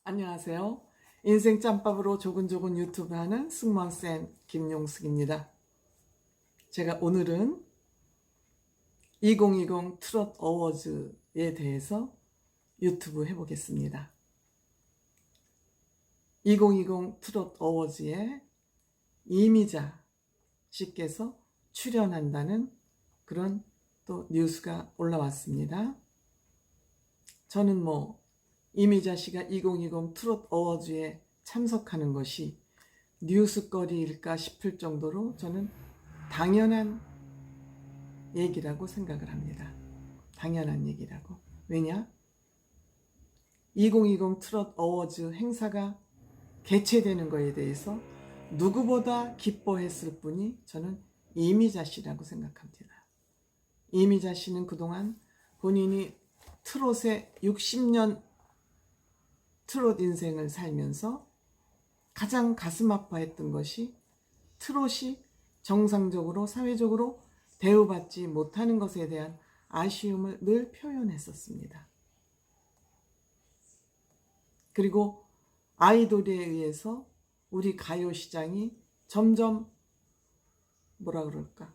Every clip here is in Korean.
안녕하세요. 인생 짬밥으로 조근조근 유튜브 하는 승무원쌤 김용숙입니다. 제가 오늘은 2020 트롯 어워즈에 대해서 유튜브 해보겠습니다. 2020 트롯 어워즈에 이미자 씨께서 출연한다는 그런 또 뉴스가 올라왔습니다. 저는 이미자 씨가 2020 트롯 어워즈에 참석하는 것이 뉴스거리일까 싶을 정도로 저는 당연한 얘기라고 생각을 합니다. 당연한 얘기라고. 왜냐? 2020 트롯 어워즈 행사가 개최되는 것에 대해서 누구보다 기뻐했을 분이 저는 이미자 씨라고 생각합니다. 이미자 씨는 그동안 본인이 트롯의 60년 트롯 인생을 살면서 가장 가슴 아파했던 것이 트롯이 정상적으로 사회적으로 대우받지 못하는 것에 대한 아쉬움을 늘 표현했었습니다. 그리고 아이돌에 의해서 우리 가요 시장이 점점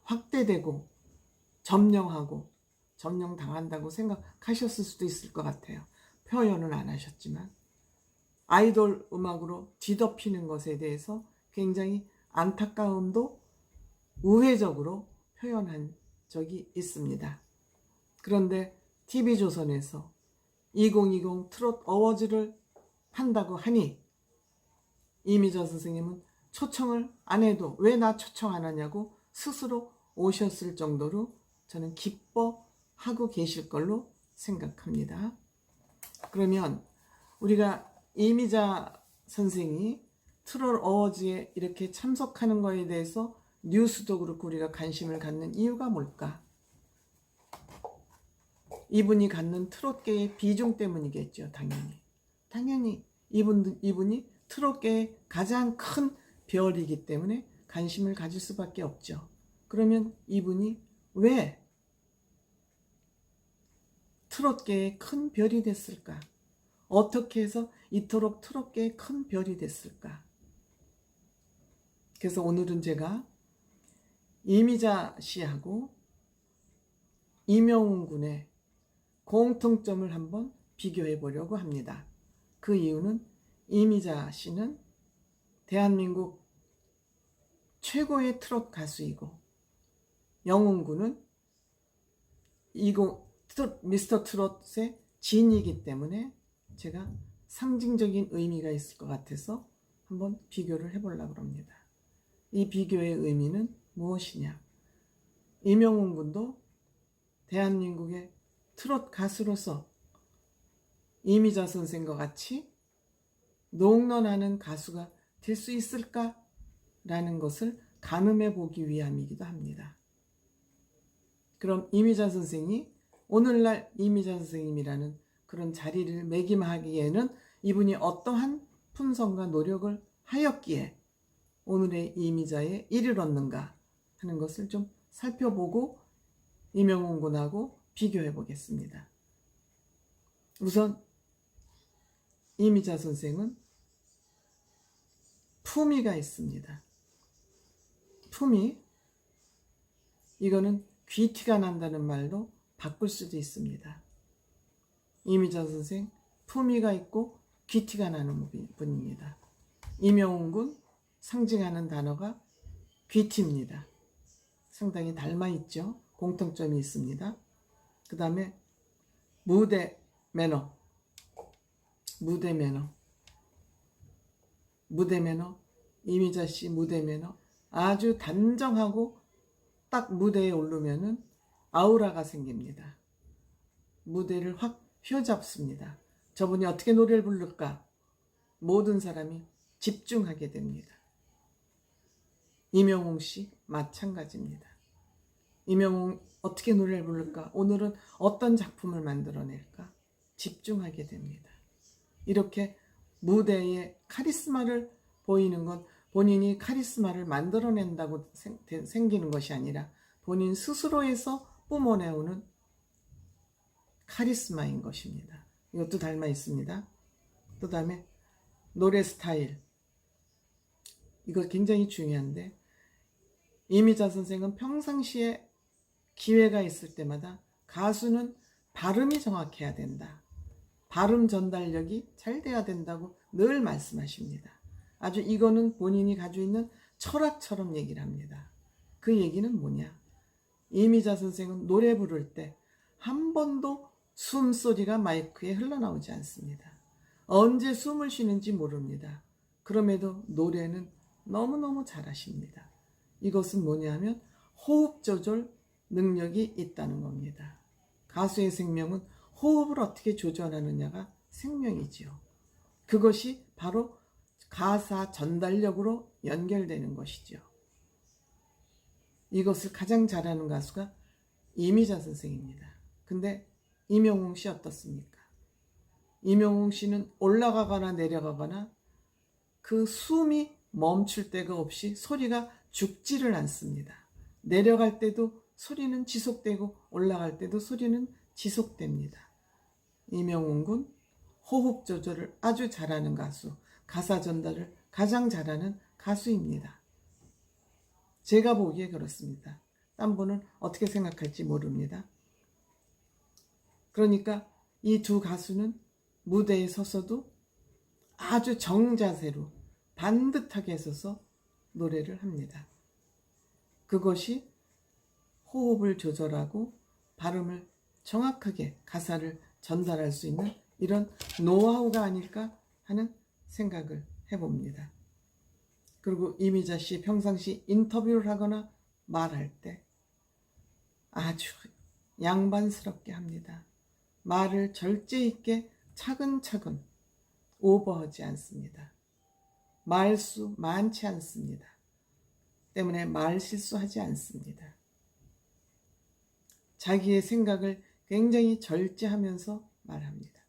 확대되고 점령당한다고 생각하셨을 수도 있을 것 같아요. 표현은 안 하셨지만 아이돌 음악으로 뒤덮이는 것에 대해서 굉장히 안타까움도 우회적으로 표현한 적이 있습니다. 그런데 TV조선에서 2020 트롯 어워즈를 한다고 하니 이미자 선생님은 초청을 안 해도 왜 나 초청 안 하냐고 스스로 오셨을 정도로 저는 기뻐하고 계실 걸로 생각합니다. 그러면 우리가 이미자 선생이 트롯 어워즈에 이렇게 참석하는 거에 대해서 뉴스도 그렇고 우리가 관심을 갖는 이유가 뭘까? 이분이 갖는 트롯계의 비중 때문이겠죠. 당연히 이분이 트롯계의 가장 큰 별이기 때문에 관심을 가질 수밖에 없죠. 그러면 이분이 왜 트롯계의 큰 별이 됐을까? 어떻게 해서 이토록 트롯계의 큰 별이 됐을까? 그래서 오늘은 제가 이미자 씨하고 임영웅 군의 공통점을 한번 비교해 보려고 합니다. 그 이유는 이미자 씨는 대한민국 최고의 트롯 가수이고 영웅 군은 미스터 트롯의 진이기 때문에 제가 상징적인 의미가 있을 것 같아서 한번 비교를 해보려고 합니다. 이 비교의 의미는 무엇이냐? 임영웅 군도 대한민국의 트롯 가수로서 이미자 선생과 같이 롱런하는 가수가 될 수 있을까라는 것을 가늠해 보기 위함이기도 합니다. 그럼 이미자 선생이 오늘날 이미자 선생님이라는 그런 자리를 매김하기에는 이분이 어떠한 품성과 노력을 하였기에 오늘의 이미자에 이르렀는가 하는 것을 좀 살펴보고 임영웅 군하고 비교해 보겠습니다. 우선 이미자 선생은 품위가 있습니다. 품위, 이거는 귀티가 난다는 말로 바꿀 수도 있습니다. 이미자 선생 품위가 있고 귀티가 나는 분입니다. 임영웅 군 상징하는 단어가 귀티입니다. 상당히 닮아있죠. 공통점이 있습니다. 그 다음에 무대 매너, 이미자 씨 무대 매너 아주 단정하고 딱 무대에 오르면은 아우라가 생깁니다. 무대를 확 휘어잡습니다. 저분이 어떻게 노래를 부를까? 모든 사람이 집중하게 됩니다. 임영웅 씨 마찬가지입니다. 임영웅 어떻게 노래를 부를까? 오늘은 어떤 작품을 만들어낼까? 집중하게 됩니다. 이렇게 무대에 카리스마를 보이는 건 본인이 카리스마를 만들어낸다고 생기는 것이 아니라 본인 스스로에서 뿜어내오는 카리스마인 것입니다. 이것도 닮아 있습니다. 그 다음에 노래 스타일, 이거 굉장히 중요한데, 이미자 선생은 평상시에 기회가 있을 때마다 가수는 발음이 정확해야 된다, 발음 전달력이 잘 돼야 된다고 늘 말씀하십니다. 아주 이거는 본인이 가지고 있는 철학처럼 얘기를 합니다. 그 얘기는 뭐냐? 이미자 선생은 노래 부를 때 한 번도 숨소리가 마이크에 흘러나오지 않습니다. 언제 숨을 쉬는지 모릅니다. 그럼에도 노래는 너무너무 잘하십니다. 이것은 뭐냐면 호흡 조절 능력이 있다는 겁니다. 가수의 생명은 호흡을 어떻게 조절하느냐가 생명이지요. 그것이 바로 가사 전달력으로 연결되는 것이죠. 이것을 가장 잘하는 가수가 이미자 선생입니다. 근데 임영웅 씨 어떻습니까? 임영웅 씨는 올라가거나 내려가거나 그 숨이 멈출 데가 없이 소리가 죽지를 않습니다. 내려갈 때도 소리는 지속되고 올라갈 때도 소리는 지속됩니다. 임영웅 군 호흡 조절을 아주 잘하는 가수, 가사 전달을 가장 잘하는 가수입니다. 제가 보기에 그렇습니다. 딴 분은 어떻게 생각할지 모릅니다. 그러니까 이 두 가수는 무대에 서서도 아주 정자세로 반듯하게 서서 노래를 합니다. 그것이 호흡을 조절하고 발음을 정확하게 가사를 전달할 수 있는 이런 노하우가 아닐까 하는 생각을 해봅니다. 그리고 이미자 씨 평상시 인터뷰를 하거나 말할 때 아주 양반스럽게 합니다. 말을 절제 있게 차근차근 오버하지 않습니다. 말수 많지 않습니다. 때문에 말 실수하지 않습니다. 자기의 생각을 굉장히 절제하면서 말합니다.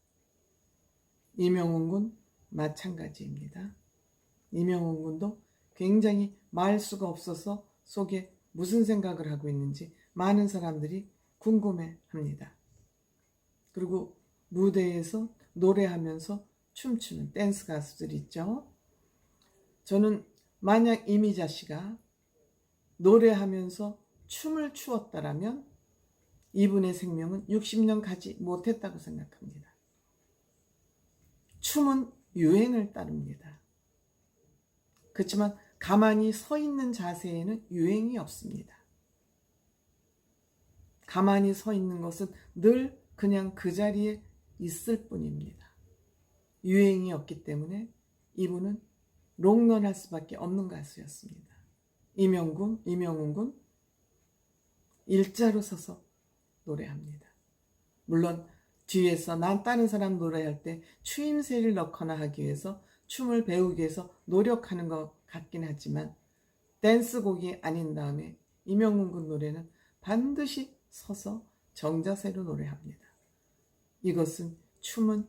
임영웅 군 마찬가지입니다. 임영웅 군도 굉장히 말수가 없어서 속에 무슨 생각을 하고 있는지 많은 사람들이 궁금해합니다. 그리고 무대에서 노래하면서 춤추는 댄스 가수들 있죠. 저는 만약 이미자 씨가 노래하면서 춤을 추었다라면 이분의 생명은 60년 가지 못했다고 생각합니다. 춤은 유행을 따릅니다. 그렇지만 가만히 서 있는 자세에는 유행이 없습니다. 가만히 서 있는 것은 늘 그냥 그 자리에 있을 뿐입니다. 유행이 없기 때문에 이분은 롱런할 수밖에 없는 가수였습니다. 임영웅 군 일자로 서서 노래합니다. 물론 뒤에서 난 다른 사람 노래할 때 추임새를 넣거나 하기 위해서 춤을 배우기 위해서 노력하는 것 같긴 하지만 댄스곡이 아닌 다음에 임영웅 군 노래는 반드시 서서 정자세로 노래합니다. 이것은 춤은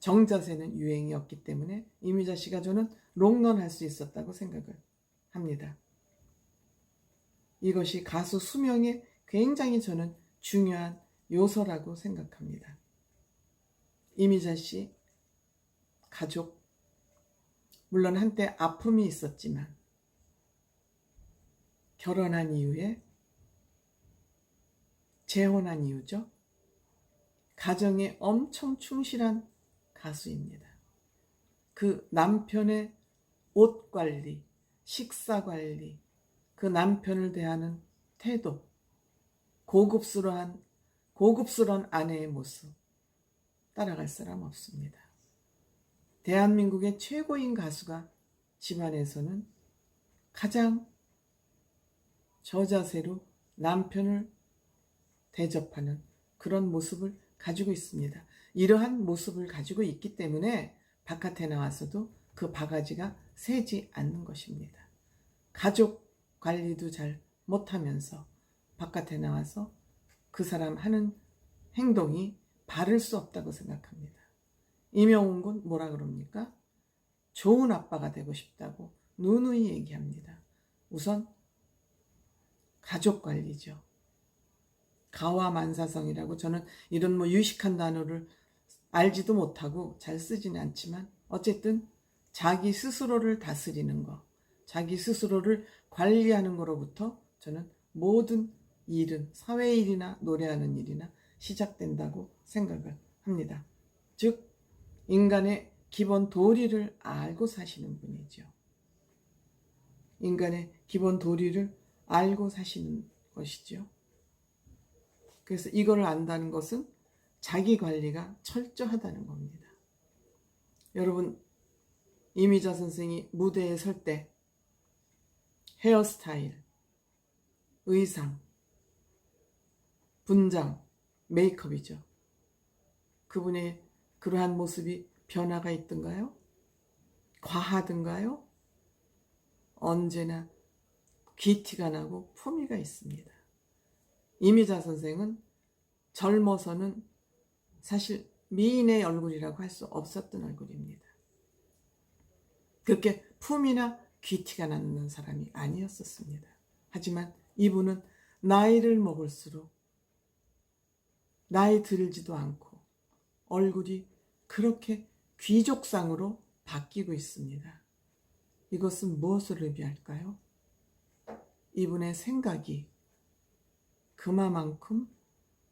정자세는 유행이 없기 때문에 이미자 씨가 저는 롱런할 수 있었다고 생각을 합니다. 이것이 가수 수명에 굉장히 저는 중요한 요소라고 생각합니다. 이미자 씨 가족, 물론 한때 아픔이 있었지만 결혼한 이후에 재혼한 이후죠. 가정에 엄청 충실한 가수입니다. 그 남편의 옷 관리, 식사 관리, 그 남편을 대하는 태도, 고급스러운 아내의 모습, 따라갈 사람 없습니다. 대한민국의 최고인 가수가 집안에서는 가장 저자세로 남편을 대접하는 그런 모습을 가지고 있습니다. 이러한 모습을 가지고 있기 때문에 바깥에 나와서도 그 바가지가 새지 않는 것입니다. 가족 관리도 잘 못하면서 바깥에 나와서 그 사람 하는 행동이 바를 수 없다고 생각합니다. 임영웅 군 뭐라 그럽니까? 좋은 아빠가 되고 싶다고 누누이 얘기합니다. 우선 가족 관리죠. 가와만사성이라고, 저는 이런 유식한 단어를 알지도 못하고 잘 쓰지는 않지만 어쨌든 자기 스스로를 다스리는 것, 자기 스스로를 관리하는 거로부터 저는 모든 일은 사회 일이나 노래하는 일이나 시작된다고 생각을 합니다. 즉 인간의 기본 도리를 알고 사시는 분이죠. 인간의 기본 도리를 알고 사시는 것이죠. 그래서 이거를 안다는 것은 자기 관리가 철저하다는 겁니다. 여러분, 이미자 선생이 무대에 설 때 헤어스타일, 의상, 분장, 메이크업이죠. 그분의 그러한 모습이 변화가 있던가요? 과하던가요? 언제나 귀티가 나고 품위가 있습니다. 이미자 선생은 젊어서는 사실 미인의 얼굴이라고 할 수 없었던 얼굴입니다. 그렇게 품이나 귀티가 나는 사람이 아니었었습니다. 하지만 이분은 나이를 먹을수록 나이 들지도 않고 얼굴이 그렇게 귀족상으로 바뀌고 있습니다. 이것은 무엇을 의미할까요? 이분의 생각이 그만큼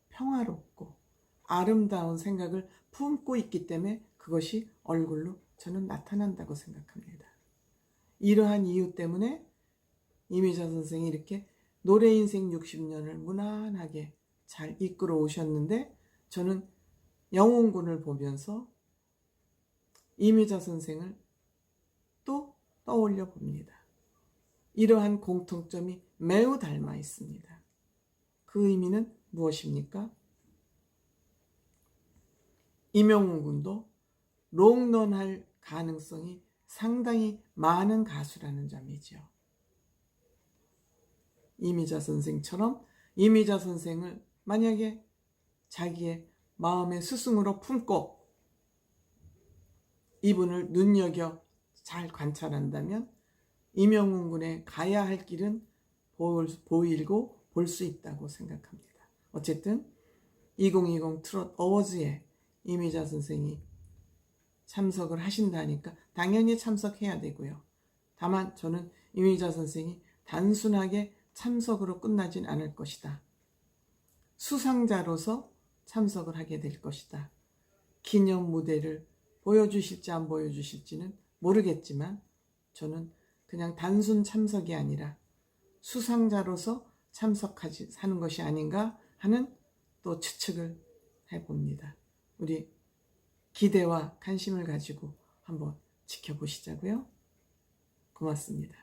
평화롭고 아름다운 생각을 품고 있기 때문에 그것이 얼굴로 저는 나타난다고 생각합니다. 이러한 이유 때문에 이미자 선생이 이렇게 노래 인생 60년을 무난하게 잘 이끌어 오셨는데, 저는 영웅군을 보면서 이미자 선생을 또 떠올려 봅니다. 이러한 공통점이 매우 닮아 있습니다. 그 의미는 무엇입니까? 임영웅 군도 롱런할 가능성이 상당히 많은 가수라는 점이죠. 이미자 선생처럼 이미자 선생을 만약에 자기의 마음의 스승으로 품고 이분을 눈여겨 잘 관찰한다면 임영웅 군의 가야 할 길은 보이고 볼 수 있다고 생각합니다. 어쨌든 2020 트롯 어워즈에 이미자 선생이 참석을 하신다니까 당연히 참석해야 되고요. 다만 저는 이미자 선생이 단순하게 참석으로 끝나진 않을 것이다. 수상자로서 참석을 하게 될 것이다. 기념 무대를 보여주실지 안 보여주실지는 모르겠지만 저는 그냥 단순 참석이 아니라 수상자로서 참석하는 것이 아닌가 하는 또 추측을 해봅니다. 우리 기대와 관심을 가지고 한번 지켜보시자고요. 고맙습니다.